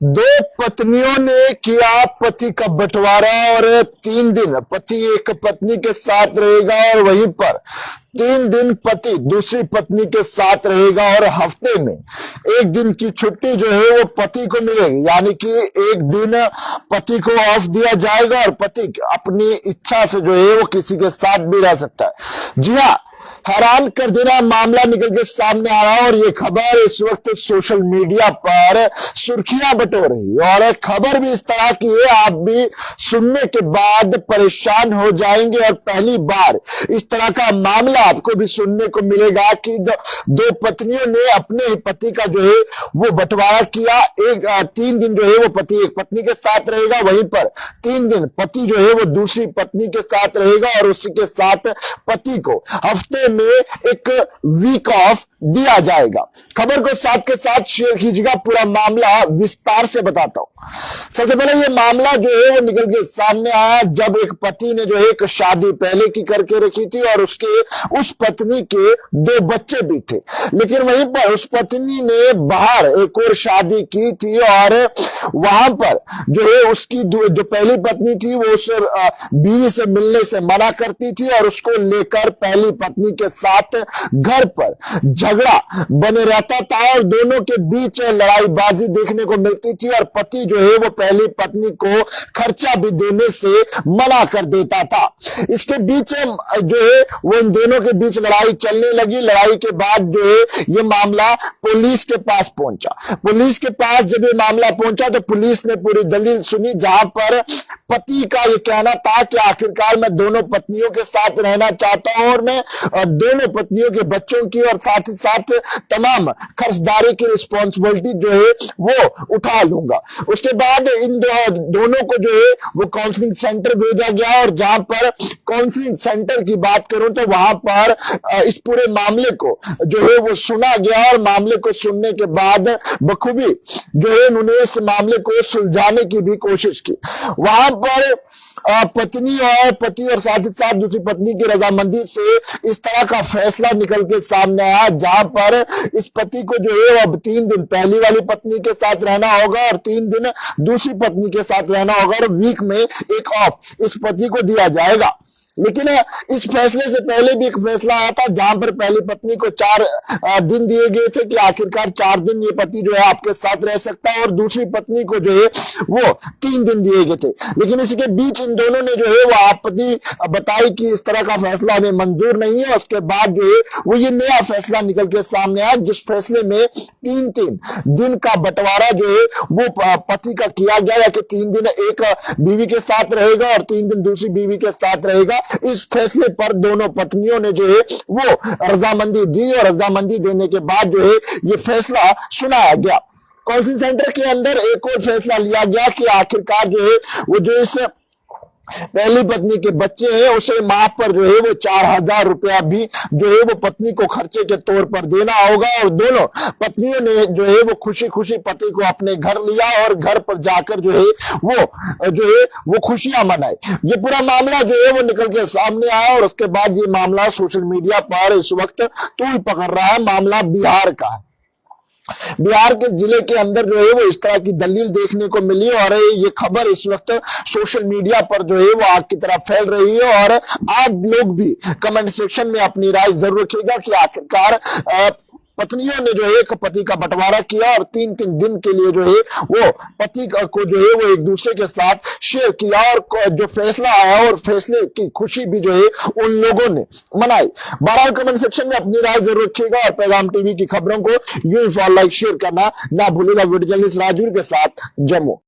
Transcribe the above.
दो पत्नियों ने किया पति का बंटवारा और 3 दिन पति एक पत्नी के साथ रहेगा और वहीं पर 3 दिन पति दूसरी पत्नी के साथ रहेगा और हफ्ते में 1 दिन की छुट्टी जो है वो पति को मिलेगी। यानी कि 1 दिन पति को ऑफ दिया जाएगा और पति अपनी इच्छा से जो है वो किसी के साथ भी रह सकता है। जी हाँ, हैरान कर देना मामला निकल के सामने आ रहा है और ये खबर इस वक्त सोशल मीडिया पर सुर्खियां बटोर रही है और खबर भी इस तरह की है, आप भी सुनने के बाद परेशान हो जाएंगे। और पहली बार इस तरह का मामला आपको भी सुनने को मिलेगा कि दो पत्नियों ने अपने पति का जो है वो बंटवारा किया। 3 दिन जो है वो पति एक पत्नी के साथ रहेगा, वहीं पर 3 दिन पति जो है वो दूसरी पत्नी के साथ रहेगा और उसी के साथ पति को हफ्ते में एक वीक ऑफ दिया जाएगा। खबर को साथ के साथ शेयर कीजिएगा, पूरा मामला विस्तार से बताता हूं। सबसे पहले ये मामला जो है वो निकल के सामने आया जब एक पति ने जो है एक शादी पहले की करके रखी थी और उस पत्नी के 2 बच्चे भी थे, लेकिन वहीं पर उस पत्नी ने बाहर एक और शादी की थी और वहां पर जो है उसकी जो पहली पत्नी थी वो उस बीवी से मिलने से मना करती थी और उसको लेकर पहली पत्नी के साथ घर पर झगड़ा बने रहता था और दोनों के बीच लड़ाईबाजी देखने को मिलती थी और पति जो है वो पहली पत्नी को खर्चा भी देने से मना कर देता था। इसके बीच जो है वो इन दोनों के बीच लड़ाई चलने लगी। लड़ाई के बाद जो है ये मामला पुलिस के पास पहुंचा। पुलिस के पास जब ये मामला पहुंचा तो पुलिस ने पूरी दलील सुनी, जहां पर पति का ये कहना था कि आखिरकार मैं दोनों पत्नियों के साथ रहना चाहता हूं और मैं दोनों पत्नियों के बच्चों की और साथ ही साथ तमाम खर्चदारी की रिस्पॉन्सिबिलिटी जो है वो उठा लूंगा। उसके बाद इन दोनों को जो है वो काउंसलिंग सेंटर भेजा गया और जहां पर काउंसलिंग सेंटर की बात करूं तो वहां पर इस पूरे मामले को जो है वो सुना गया और मामले को सुनने के बाद बखूबी जो है उन्होंने इस मामले को सुलझाने की भी कोशिश की। वहां पर पत्नी और पति और साथ ही साथ दूसरी पत्नी की रजामंदी से इस तरह का फैसला निकल के सामने आया, जहां पर इस पति को जो है अब 3 दिन पहली वाली पत्नी के साथ रहना होगा और 3 दिन दूसरी पत्नी के साथ रहना होगा और वीक में एक ऑफ इस पति को दिया जाएगा। लेकिन इस फैसले से पहले भी एक फैसला आया था जहां पर पहली पत्नी को 4 दिन दिए गए थे कि आखिरकार 4 दिन ये पति जो है आपके साथ रह सकता है और दूसरी पत्नी को जो है वो 3 दिन दिए गए थे। लेकिन इसके बीच इन दोनों ने जो है वो आपत्ति बताई कि इस तरह का फैसला हमें मंजूर नहीं है। उसके बाद जो है वो ये नया फैसला निकल के सामने आया जिस फैसले में 3 दिन का बंटवारा जो है वो पति का किया गया, या कि 3 दिन एक बीवी के साथ रहेगा और 3 दिन दूसरी बीवी के साथ रहेगा। इस फैसले पर दोनों पत्नियों ने जो है वो रजामंदी दी और रजामंदी देने के बाद जो है ये फैसला सुनाया गया। काउंसिल सेंटर के अंदर एक और फैसला लिया गया कि आखिरकार जो है वो जो इस पहली पत्नी के बच्चे हैं उसे माह पर जो है वो 4000 रुपया भी जो है वो पत्नी को खर्चे के तौर पर देना होगा। और दोनों पत्नियों ने जो है वो खुशी खुशी पति को अपने घर लिया और घर पर जाकर जो है वो खुशियां मनाई। ये पूरा मामला जो है वो निकल के सामने आया और उसके बाद ये मामला सोशल मीडिया पर इस वक्त तूल पकड़ रहा है। मामला बिहार का है। बिहार के जिले के अंदर जो है वो इस तरह की दलील देखने को मिली और ये खबर इस वक्त सोशल मीडिया पर जो है वो आग की तरह फैल रही है। और आप लोग भी कमेंट सेक्शन में अपनी राय जरूर रखिएगा कि आखिरकार पत्नियों ने जो है एक पति का बंटवारा किया और 3 दिन के लिए जो है वो पति को जो है वो एक दूसरे के साथ शेयर किया और जो फैसला आया और फैसले की खुशी भी जो है उन लोगों ने मनाई। बहरहाल कमेंट सेक्शन में अपनी राय जरूर रखिएगा और पैगाम टीवी की खबरों को यूं फॉलो लाइक शेयर करना ना भूलिएगा। वीडियो जर्नलिस्ट राजवीर के साथ जम्मू।